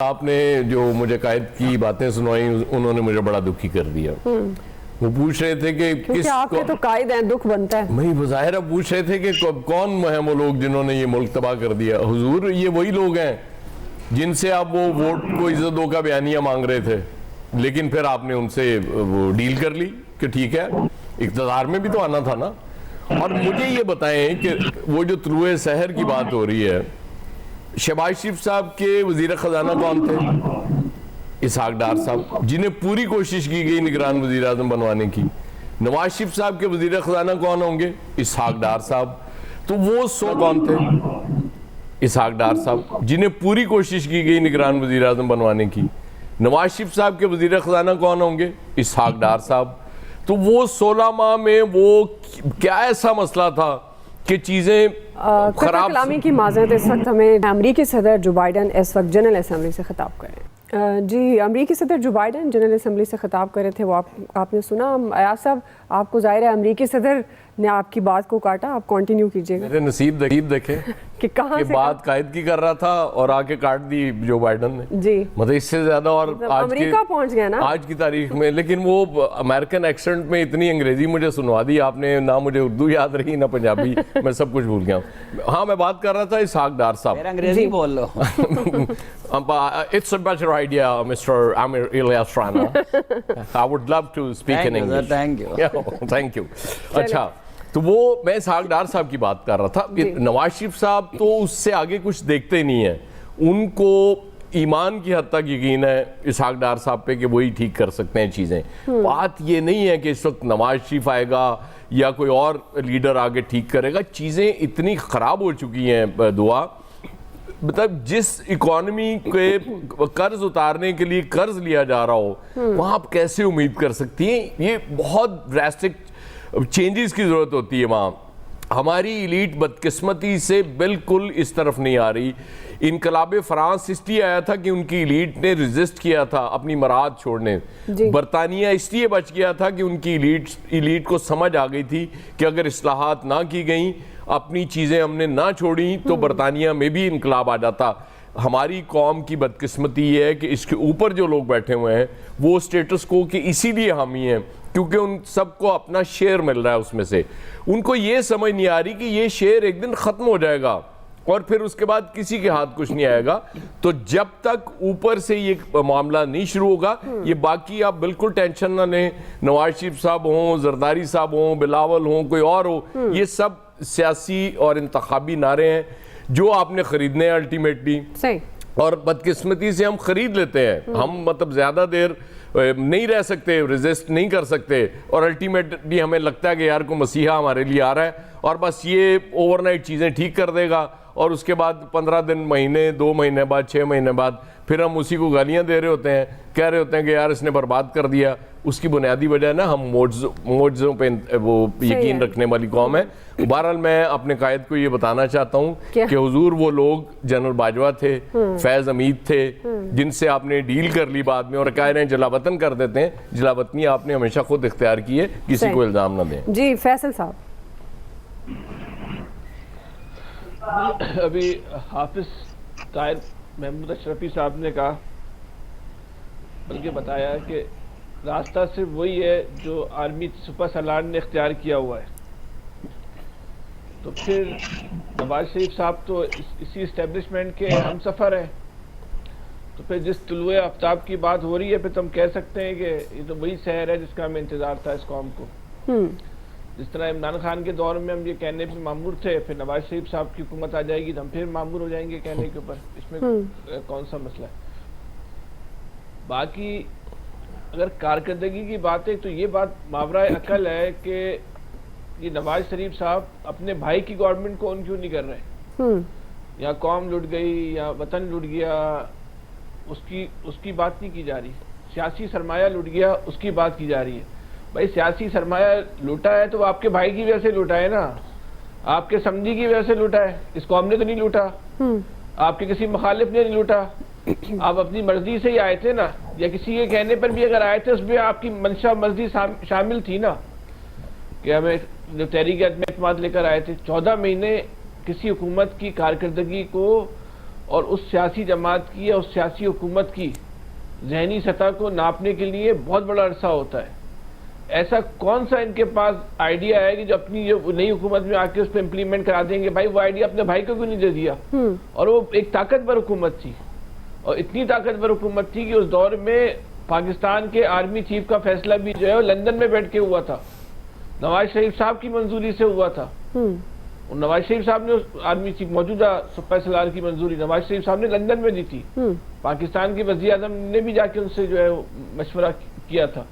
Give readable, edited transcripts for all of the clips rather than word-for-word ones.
آپ نے جو مجھے قائد کی باتیں سنائیں انہوں نے مجھے بڑا دکھی کر دیا. وہ پوچھ رہے تھے کہ کیونکہ آپ کے تو قائد ہیں, دکھ بنتا ہے. میں بظاہرہ پوچھ رہے تھے کہ کون ہیں وہ لوگ جنہوں نے یہ ملک تباہ کر دیا. حضور یہ وہی لوگ ہیں جن سے آپ وہ ووٹ کو عزتوں کا بیانیہ مانگ رہے تھے, لیکن پھر آپ نے ان سے وہ ڈیل کر لی کہ ٹھیک ہے اقتدار میں بھی تو آنا تھا نا. اور مجھے یہ بتائیں کہ وہ جو طلوع سحر کی بات ہو رہی ہے, شہباز شریف صاحب کے وزیر خزانہ کون تھے؟ اسحاق ڈار صاحب, جنہیں پوری کوشش کی گئی نگران وزیر اعظم بنوانے کی. نواز شریف صاحب کے وزیر خزانہ کون ہوں گے؟ اسحاق ڈار صاحب. تو وہ 100 کون تھے؟ اسحاق ڈار صاحب, جنہیں پوری کوشش کی گئی نگران وزیر اعظم بنوانے کی. نواز شریف صاحب کے وزیر خزانہ کون ہوں گے؟ اسحاق ڈار صاحب. تو وہ 16 ماہ میں وہ کیا ایسا مسئلہ تھا کہ چیزیں خراب. کلامی کی معذرت, اس وقت ہمیں امریکی صدر جو بائیڈن اس وقت جنرل اسمبلی سے خطاب کر رہے ہیں. جی, امریکی صدر جو بائیڈن جنرل اسمبلی سے خطاب کر رہے تھے, وہ آپ نے سنا. ایاز صاحب, آپ کو ظاہر ہے امریکی صدر نے آپ کی بات کو کاٹا, آپ کنٹینیو کیجئے گا. میرے نصیب دیکھیں کہ کہاں سے بات قائد کی کر رہا تھا اور آ کے کاٹ دی جو بائیڈن نے. جی, مطلب اس سے زیادہ اور امریکہ پہنچ گیا نا آج کی تاریخ میں. لیکن وہ امریکن ایکسنٹ میں اتنی انگریزی مجھے سنوا دی آپ نے, نہ مجھے اردو یاد رہی نہ پنجابی, میں سب کچھ بھول گیا ہوں. ہاں, میں بات کر رہا تھا اسحاق ڈار صاحب. انگریزی بول لو. It's a better idea, Mr. Amir Ilyas Rana. I would love to speak in English. Thank you. Thank you. اچھا, تو وہ میں اسحاق ڈار صاحب کی بات کر رہا تھا. نواز شریف صاحب تو اس سے آگے کچھ دیکھتے نہیں ہیں, ان کو ایمان کی حد تک یقین ہے اسحاق ڈار صاحب پہ کہ وہی ٹھیک کر سکتے ہیں چیزیں. بات یہ نہیں ہے کہ اس وقت نواز شریف آئے گا یا کوئی اور لیڈر آگے ٹھیک کرے گا. چیزیں اتنی خراب ہو چکی ہیں دعا, مطلب جس اکانومی کے قرض اتارنے کے لیے قرض لیا جا رہا ہو وہاں آپ کیسے امید کر سکتی ہیں؟ یہ بہت ڈراسٹک چینجز کی ضرورت ہوتی ہے وہاں. ہماری ایلیٹ بدقسمتی سے بالکل اس طرف نہیں آ رہی. انقلاب فرانس اس لیے آیا تھا کہ ان کی ایلیٹ نے ریزسٹ کیا تھا اپنی مراد چھوڑنے. برطانیہ اس لیے بچ گیا تھا کہ ان کی ایلیٹ کو سمجھ آ گئی تھی کہ اگر اصلاحات نہ کی گئیں, اپنی چیزیں ہم نے نہ چھوڑی تو برطانیہ میں بھی انقلاب آ جاتا. ہماری قوم کی بدقسمتی یہ ہے کہ اس کے اوپر جو لوگ بیٹھے ہوئے ہیں وہ سٹیٹس کو کہ اسی لیے حامی ہیں کیونکہ ان سب کو اپنا شیئر مل رہا ہے اس میں سے. ان کو یہ سمجھ نہیں آ رہی کہ یہ شیئر ایک دن ختم ہو جائے گا اور پھر اس کے بعد کسی کے ہاتھ کچھ نہیں آئے گا. تو جب تک اوپر سے یہ معاملہ نہیں شروع ہوگا, یہ باقی آپ بالکل ٹینشن نہ لیں, نواز شریف صاحب ہوں, زرداری صاحب ہوں, بلاول ہوں, کوئی اور ہو, یہ سب سیاسی اور انتخابی نعرے ہیں جو آپ نے خریدنے ہیں الٹیمیٹلی. اور بدقسمتی سے ہم خرید لیتے ہیں, ہم مطلب زیادہ دیر نہیں رہ سکتے, ریزسٹ نہیں کر سکتے, اور الٹیمیٹلی ہمیں لگتا ہے کہ یار کو مسیحا ہمارے لیے آ رہا ہے اور بس یہ اوور نائٹ چیزیں ٹھیک کر دے گا, اور اس کے بعد 15 دن, مہینے, 2 مہینے بعد, 6 مہینے بعد پھر ہم اسی کو گالیاں دے رہے ہوتے ہیں, کہہ رہے ہوتے ہیں کہ یار اس نے برباد کر دیا. اس کی بنیادی وجہ نا ہم معجزوں پہ وہ یقین رکھنے والی قوم ہے. بہرحال میں اپنے قائد کو یہ بتانا چاہتا ہوں کہ حضور وہ لوگ جنرل باجوہ تھے, فیض حمید تھے, جن سے آپ نے ڈیل کر لی بعد میں اور کہہ رہے ہیں جلا وطن کر دیتے ہیں. جلا وطنی آپ نے ہمیشہ خود اختیار کی ہے, کسی کو الزام نہ دیں. جی فیصل صاحب. ابھی حافظ طاہر محمود اشرفی صاحب نے کہا, بلکہ بتایا کہ راستہ صرف وہی ہے جو آرمی سپر سالار نے اختیار کیا ہوا ہے. تو پھر نواز شریف صاحب تو اسی اسٹیبلشمنٹ کے ہم سفر ہیں, تو پھر جس طلوع آفتاب کی بات ہو رہی ہے پھر تم کہہ سکتے ہیں کہ یہ تو وہی سحر ہے جس کا ہمیں انتظار تھا اس قوم کو. جس طرح عمران خان کے دور میں ہم یہ کہنے پہ معمور تھے, پھر نواز شریف صاحب کی حکومت آ جائے گی تو ہم پھر معمور ہو جائیں گے کہنے کے اوپر. اس میں کون سا مسئلہ ہے؟ باقی اگر کارکردگی کی بات ہے تو یہ بات ماورائے عقل ہے کہ یہ نواز شریف صاحب اپنے بھائی کی گورنمنٹ کو ان کیوں نہیں کر رہے. یا قوم لٹ گئی یا وطن لٹ گیا, اس کی بات نہیں کی جا رہی. سیاسی سرمایہ لٹ گیا اس کی بات کی جا رہی ہے. بھائی سیاسی سرمایہ لوٹا ہے تو وہ آپ کے بھائی کی وجہ سے لوٹا ہے نا, آپ کے سمجھی کی وجہ سے لوٹا ہے. اس قوم نے تو نہیں لوٹا, آپ کے کسی مخالف نے نہیں لوٹا, آپ اپنی مرضی سے ہی آئے تھے نا, یا کسی کے کہنے پر بھی اگر آئے تھے اس میں آپ کی منشا مرضی شامل تھی نا, کہ ہمیں جو تحریک عدم اعتماد لے کر آئے تھے. 14 مہینے کسی حکومت کی کارکردگی کو اور اس سیاسی جماعت کی یا اس سیاسی حکومت کی ذہنی سطح کو ناپنے کے لیے بہت بڑا عرصہ ہوتا ہے. ایسا کون سا ان کے پاس آئیڈیا ہے کہ جو اپنی نئی حکومت میں آ کے اس پہ امپلیمنٹ کرا دیں گے؟ بھائی وہ آئیڈیا اپنے بھائی کو کیوں نہیں دے دیا؟ اور وہ ایک طاقتور حکومت تھی، اور اتنی طاقتور حکومت تھی کہ اس دور میں پاکستان کے آرمی چیف کا فیصلہ بھی جو ہے وہ لندن میں بیٹھ کے ہوا تھا، نواز شریف صاحب کی منظوری سے ہوا تھا. اور نواز شریف صاحب نے آرمی چیف موجودہ سپہ سالار کی منظوری نواز شریف صاحب نے لندن میں دی تھی. پاکستان کے وزیر اعظم نے بھی جا کے ان سے جو ہے مشورہ کیا تھا.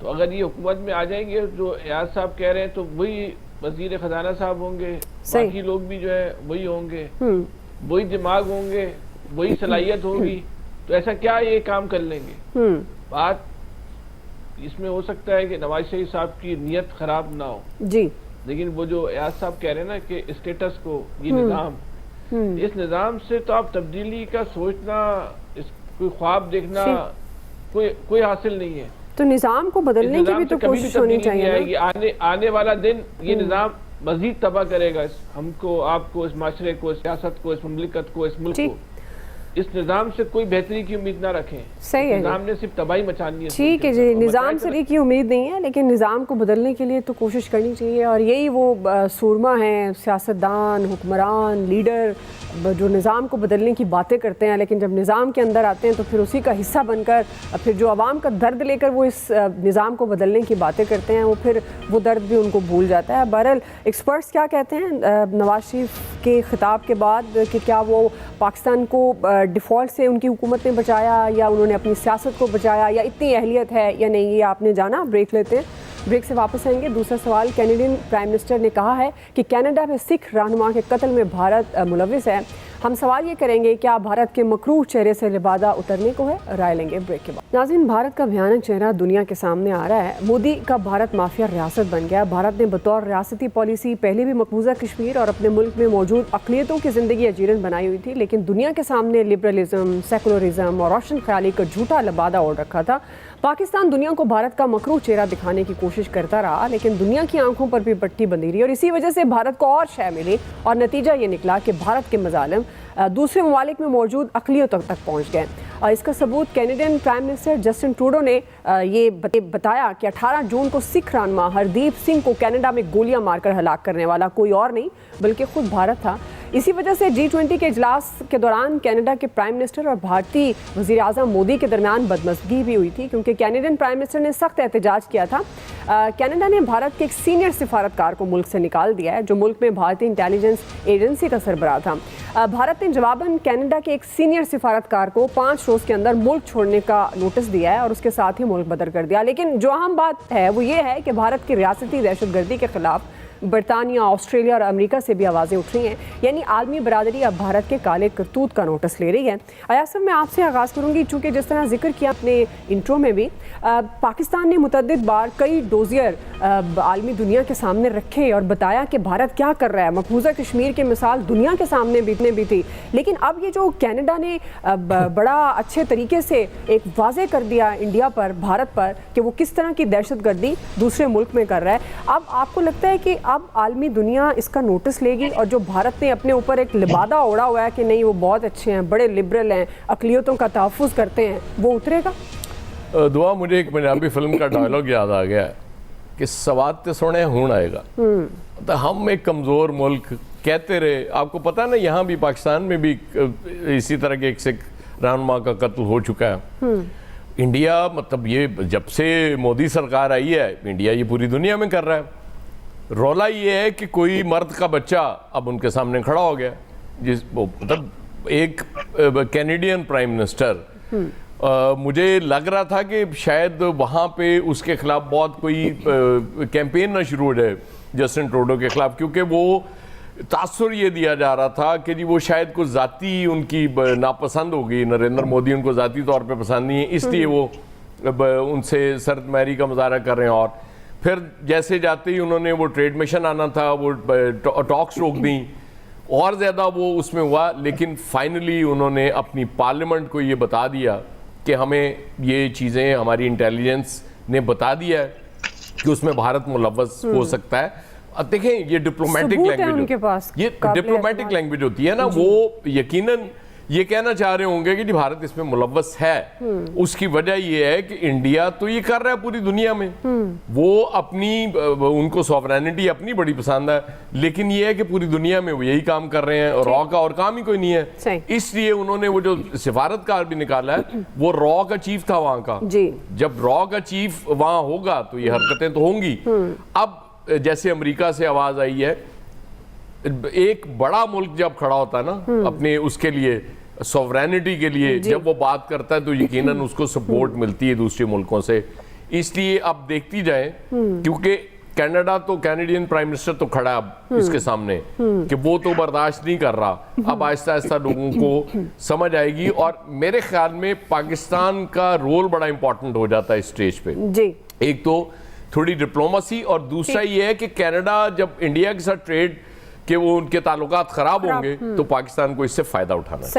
تو اگر یہ حکومت میں آ جائیں گے جو ایاز صاحب کہہ رہے ہیں تو وہی وزیر خزانہ صاحب ہوں گے، باقی لوگ بھی جو ہے وہی ہوں گے، وہی دماغ ہوں گے، وہی صلاحیت ہوگی. تو ایسا کیا یہ کام کر لیں گے؟ بات اس میں ہو سکتا ہے کہ نواز شریف صاحب کی نیت خراب نہ ہو جی، لیکن وہ جو ایاز صاحب کہہ رہے ہیں نا کہ اسٹیٹس کو، یہ نظام، اس نظام سے تو آپ تبدیلی کا سوچنا، کوئی خواب دیکھنا کوئی حاصل نہیں ہے. تو نظام کو بدلنے کی بھی تو کوشش ہونی چاہیے. آنے والا دن یہ نظام مزید تباہ کرے گا ہم کو، آپ کو، اس معاشرے کو، اس سیاست کو، اس مملکت کو، اس ملک کو. اس نظام سے کوئی بہتری کی امید نہ رکھیں. صحیح ہے، نظام نے صرف تباہی مچانی ہے. ٹھیک ہے جی، نظام سے کی امید نہیں ہے لیکن نظام کو بدلنے کے لیے تو کوشش کرنی چاہیے. اور یہی وہ سورما ہیں، سیاستدان، حکمران، لیڈر جو نظام کو بدلنے کی باتیں کرتے ہیں لیکن جب نظام کے اندر آتے ہیں تو پھر اسی کا حصہ بن کر پھر جو عوام کا درد لے کر وہ اس نظام کو بدلنے کی باتیں کرتے ہیں، وہ پھر وہ درد بھی ان کو بھول جاتا ہے. بہرحال ایکسپرٹس کیا کہتے ہیں نواز شریف کے خطاب کے بعد کہ کیا وہ پاکستان کو ڈیفالٹ سے ان کی حکومت نے بچایا یا انہوں نے اپنی سیاست کو بچایا یا اتنی اہلیت ہے یا نہیں، یہ آپ نے جانا. بریک لیتے ہیں، بریک سے واپس آئیں گے. دوسرا سوال، کینیڈین پرائم منسٹر نے کہا ہے کہ کینیڈا میں سکھ رہنما کے قتل میں بھارت ملوث ہے. ہم سوال یہ کریں گے کیا بھارت کے مکروہ چہرے سے لبادہ اترنے کو ہے؟ رائے لیں گے بریک کے بعد. ناظرین، بھارت کا بھیانک چہرہ دنیا کے سامنے آ رہا ہے. مودی کا بھارت مافیا ریاست بن گیا. بھارت نے بطور ریاستی پالیسی پہلے بھی مقبوضہ کشمیر اور اپنے ملک میں موجود اقلیتوں کی زندگی اجیرن بنائی ہوئی تھی، لیکن دنیا کے سامنے لبرلزم، سیکولرزم اور روشن خیالی کا جھوٹا لبادہ اوڑھ رکھا تھا. پاکستان دنیا کو بھارت کا مکروہ چہرہ دکھانے کی کوشش کرتا رہا لیکن دنیا کی آنکھوں پر بھی پٹی بندھی رہی اور اسی وجہ سے بھارت کو اور شے ملی اور نتیجہ یہ نکلا کہ بھارت کے مظالم دوسرے ممالک میں موجود اقلیتوں تک پہنچ گئے. اس کا ثبوت Canadian prime minister Justin Trudeau نے یہ بتایا کہ 18 جون کو سکھ رہنما ہردیپ سنگھ کو کینیڈا میں گولیاں مار کر ہلاک کرنے والا کوئی اور نہیں بلکہ خود بھارت تھا. اسی وجہ سے G20 کے اجلاس کے دوران کینیڈا کے پرائم منسٹر اور بھارتی وزیر اعظم مودی کے درمیان بدمزگی بھی ہوئی تھی کیونکہ کینیڈین پرائم منسٹر نے سخت احتجاج کیا تھا. کینیڈا نے بھارت کے ایک سینئر سفارتکار کو ملک سے نکال دیا ہے جو ملک میں بھارتی انٹیلیجنس ایجنسی کا سربراہ تھا. بھارت نے جواباً کینیڈا کے ایک سینئر سفارتکار کو 5 روز کے اندر ملک چھوڑنے کا نوٹس دیا ہے اور اس کے ساتھ ہی ملک بدر کر دیا. لیکن جو اہم بات ہے وہ یہ ہے کہ بھارت کی ریاستی دہشت گردی کے خلاف برطانیہ، آسٹریلیا اور امریکہ سے بھی آوازیں اٹھ رہی ہیں. یعنی عالمی برادری اب بھارت کے کالے کرتوت کا نوٹس لے رہی ہے. ایاز صاحب، میں آپ سے آغاز کروں گی چونکہ جس طرح ذکر کیا اپنے انٹرو میں بھی پاکستان نے متعدد بار کئی ڈوزیئر عالمی دنیا کے سامنے رکھے اور بتایا کہ بھارت کیا کر رہا ہے. مقبوضہ کشمیر کی مثال دنیا کے سامنے بھی تھی لیکن اب یہ جو کینیڈا نے بڑا اچھے طریقے سے ایک واضح کر دیا انڈیا پر، بھارت پر کہ وہ کس طرح کی دہشت گردی دوسرے ملک میں کر رہا ہے. اب آپ کو لگتا ہے کہ اب عالمی دنیا اس کا نوٹس لے گی اور جو بھارت نے اپنے اوپر ایک لبادہ اوڑھا ہوا ہے کہ نہیں وہ بہت اچھے ہیں، بڑے لبرل ہیں، اقلیتوں کا تحفظ کرتے ہیں، وہ اترے گا؟ دعا، مجھے ایک پنجابی فلم کا ڈائلاگ یاد آ گیا ہے کہ سواد تے سونے ہون آئے گا. ہم ایک کمزور ملک کہتے رہے. آپ کو پتہ نا یہاں بھی پاکستان میں بھی اسی طرح کے ایک سکھ رہنما کا قتل ہو چکا ہے. انڈیا مطلب یہ جب سے مودی سرکار آئی ہے انڈیا یہ پوری دنیا میں کر رہا ہے. رولا یہ ہے کہ کوئی مرد کا بچہ اب ان کے سامنے کھڑا ہو گیا مطلب ایک کینیڈین پرائم منسٹر. مجھے لگ رہا تھا کہ شاید وہاں پہ اس کے خلاف بہت کوئی کیمپین نہ شروع ہو جائے جسٹن ٹروڈو کے خلاف کیونکہ وہ تاثر یہ دیا جا رہا تھا کہ جی وہ شاید کوئی ذاتی ان کی ناپسند ہوگی، نریندر مودی ان کو ذاتی طور پہ پسند نہیں ہے اس لیے وہ ان سے سرد مہری کا مظاہرہ کر رہے ہیں. اور پھر جیسے جاتے ہی انہوں نے وہ ٹریڈ مشن آنا تھا وہ ٹاکس روک دیں اور زیادہ وہ اس میں ہوا. لیکن فائنلی انہوں نے اپنی پارلیمنٹ کو یہ بتا دیا کہ ہمیں یہ چیزیں ہماری انٹیلیجنس نے بتا دیا ہے کہ اس میں بھارت ملوث ہو سکتا ہے دیکھیں یہ ڈپلومیٹک ثبوت ہے ان لینگویج کے پاس یہ قابل ڈپلومیٹک اعتماد۔ لینگویج ہوتی ہے نا، وہ یقیناً یہ کہنا چاہ رہے ہوں گے کہ جی بھارت اس میں ملوث ہے. اس کی وجہ یہ ہے کہ انڈیا تو یہ کر رہا ہے پوری دنیا میں، وہ اپنی ان کو سوورینٹی اپنی بڑی پسند ہے، لیکن یہ ہے کہ پوری دنیا میں وہ یہی کام کر رہے ہیں، را کا اور کام ہی کوئی نہیں ہے. صحیح. اس لیے انہوں نے وہ جو سفارتکار بھی نکالا ہے وہ را کا چیف تھا وہاں کا. جی جب را کا چیف وہاں ہوگا تو یہ حرکتیں تو ہوں گی. اب جیسے امریکہ سے آواز آئی ہے، ایک بڑا ملک جب کھڑا ہوتا ہے نا اپنے اس کے لیے سوورینٹی کے لیے، جب وہ بات کرتا ہے تو یقیناً اس کو سپورٹ ملتی ہے دوسرے ملکوں سے. اس لیے اب دیکھتی جائیں، کیونکہ کینیڈا تو کینیڈین پرائم منسٹر تو کھڑا ہے اب اس کے سامنے کہ وہ تو برداشت نہیں کر رہا. اب آہستہ آہستہ لوگوں کو سمجھ آئے گی، اور میرے خیال میں پاکستان کا رول بڑا امپورٹنٹ ہو جاتا ہے اس اسٹیج پہ. جی ایک تو تھوڑی ڈپلومسی، اور دوسرا یہ ہے کہ کینیڈا جب انڈیا کے ساتھ ٹریڈ کہ وہ ان کے تعلقات خراب ہوں گے تو پاکستان کو اس سے فائدہ اٹھانا ہے.